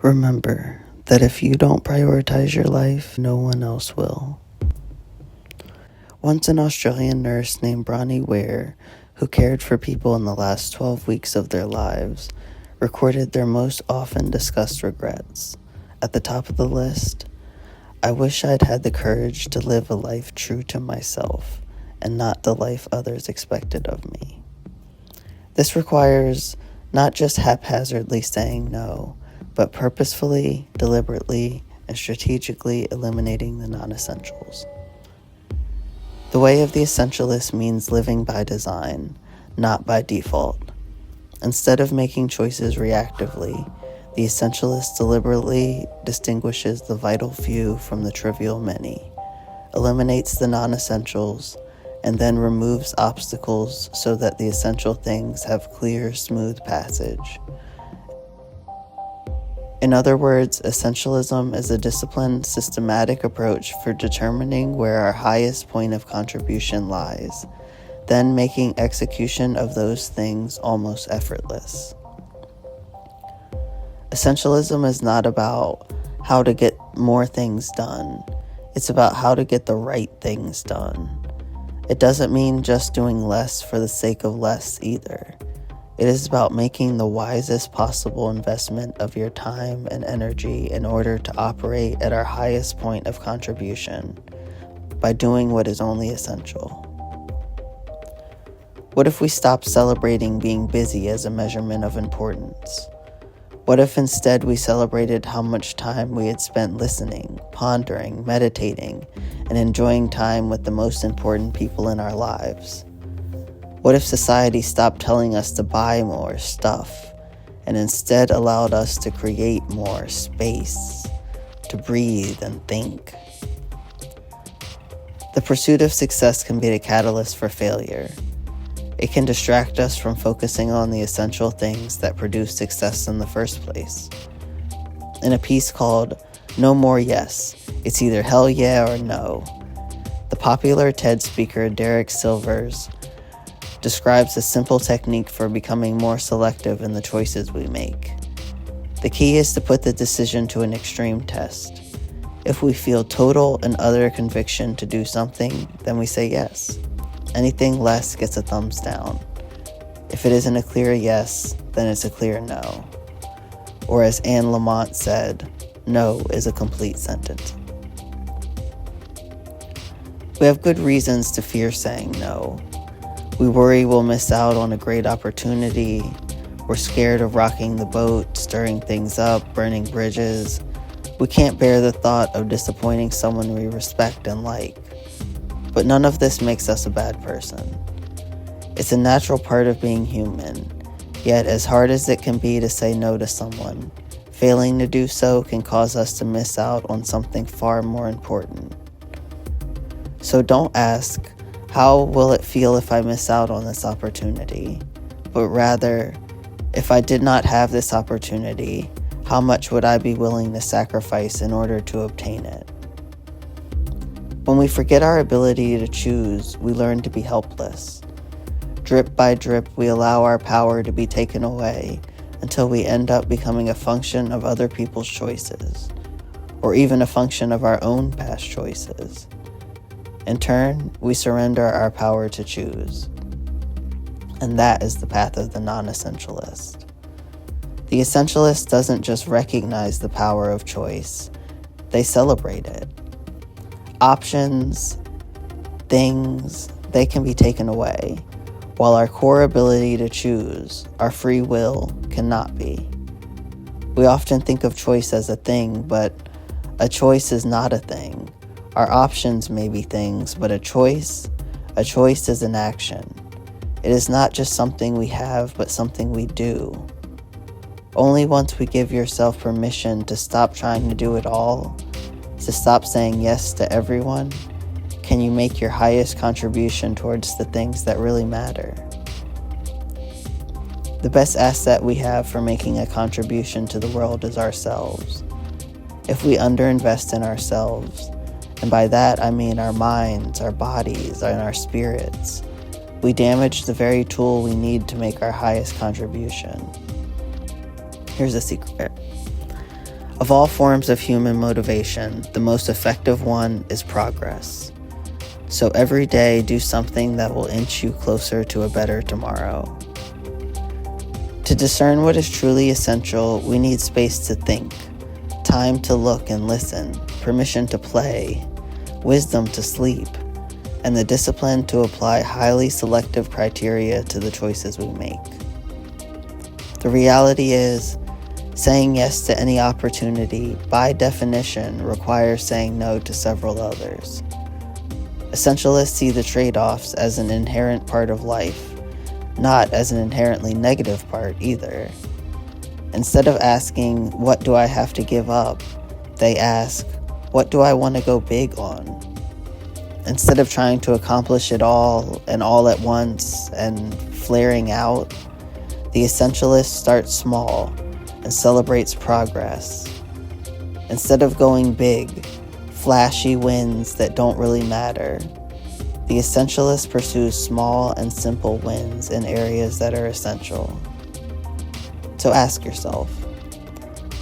Remember that if you don't prioritize your life, no one else will. Once an Australian nurse named Bronnie Ware, who cared for people in the last 12 weeks of their lives, recorded their most often discussed regrets. At the top of the list, I wish I'd had the courage to live a life true to myself and not the life others expected of me. This requires not just haphazardly saying no, but purposefully, deliberately, and strategically eliminating the non-essentials. The way of the essentialist means living by design, not by default. Instead of making choices reactively, the essentialist deliberately distinguishes the vital few from the trivial many, eliminates the non-essentials, and then removes obstacles so that the essential things have clear, smooth passage. In other words, essentialism is a disciplined, systematic approach for determining where our highest point of contribution lies, then making execution of those things almost effortless. Essentialism is not about how to get more things done. It's about how to get the right things done. It doesn't mean just doing less for the sake of less either. It is about making the wisest possible investment of your time and energy in order to operate at our highest point of contribution by doing what is only essential. What if we stopped celebrating being busy as a measurement of importance? What if instead we celebrated how much time we had spent listening, pondering, meditating, and enjoying time with the most important people in our lives? What if society stopped telling us to buy more stuff and instead allowed us to create more space, to breathe and think? The pursuit of success can be the catalyst for failure. It can distract us from focusing on the essential things that produce success in the first place. In a piece called No More Yes, it's either hell yeah or no, the popular TED speaker Derek Silvers describes a simple technique for becoming more selective in the choices we make. The key is to put the decision to an extreme test. If we feel total and utter conviction to do something, then we say yes. Anything less gets a thumbs down. If it isn't a clear yes, then it's a clear no. Or as Anne Lamott said, no is a complete sentence. We have good reasons to fear saying no. We worry we'll miss out on a great opportunity. We're scared of rocking the boat, stirring things up, burning bridges. We can't bear the thought of disappointing someone we respect and like. But none of this makes us a bad person. It's a natural part of being human. Yet, as hard as it can be to say no to someone, failing to do so can cause us to miss out on something far more important. So don't ask, how will it feel if I miss out on this opportunity? But rather, if I did not have this opportunity, how much would I be willing to sacrifice in order to obtain it? When we forget our ability to choose, we learn to be helpless. Drip by drip, we allow our power to be taken away until we end up becoming a function of other people's choices, or even a function of our own past choices. In turn, we surrender our power to choose. And that is the path of the non-essentialist. The essentialist doesn't just recognize the power of choice, they celebrate it. Options, things, they can be taken away, while our core ability to choose, our free will, cannot be. We often think of choice as a thing, but a choice is not a thing. Our options may be things, but a choice is an action. It is not just something we have, but something we do. Only once we give yourself permission to stop trying to do it all, to stop saying yes to everyone, can you make your highest contribution towards the things that really matter. The best asset we have for making a contribution to the world is ourselves. If we underinvest in ourselves, and by that I mean our minds, our bodies, and our spirits, we damage the very tool we need to make our highest contribution. Here's a secret. Of all forms of human motivation, the most effective one is progress. So every day, do something that will inch you closer to a better tomorrow. To discern what is truly essential, we need space to think, time to look and listen, permission to play, wisdom to sleep, and the discipline to apply highly selective criteria to the choices we make. The reality is, saying yes to any opportunity, by definition, requires saying no to several others. Essentialists see the trade-offs as an inherent part of life, not as an inherently negative part either. Instead of asking, what do I have to give up? They ask, what do I want to go big on? Instead of trying to accomplish it all and all at once and flaring out, the essentialist starts small and celebrates progress. Instead of going big, flashy wins that don't really matter, the essentialist pursues small and simple wins in areas that are essential. So ask yourself,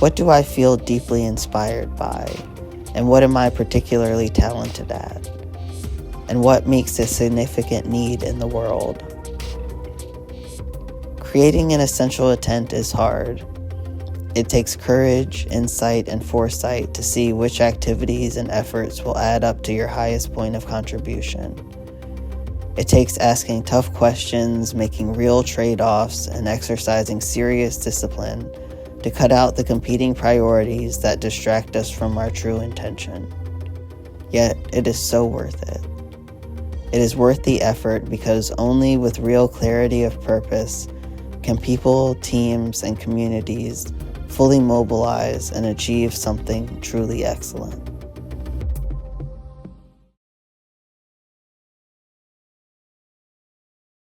what do I feel deeply inspired by? And what am I particularly talented at? And what makes a significant need in the world? Creating an essential intent is hard. It takes courage, insight, and foresight to see which activities and efforts will add up to your highest point of contribution. It takes asking tough questions, making real trade-offs, and exercising serious discipline to cut out the competing priorities that distract us from our true intention. Yet, it is so worth it. It is worth the effort because only with real clarity of purpose can people, teams, and communities fully mobilize and achieve something truly excellent.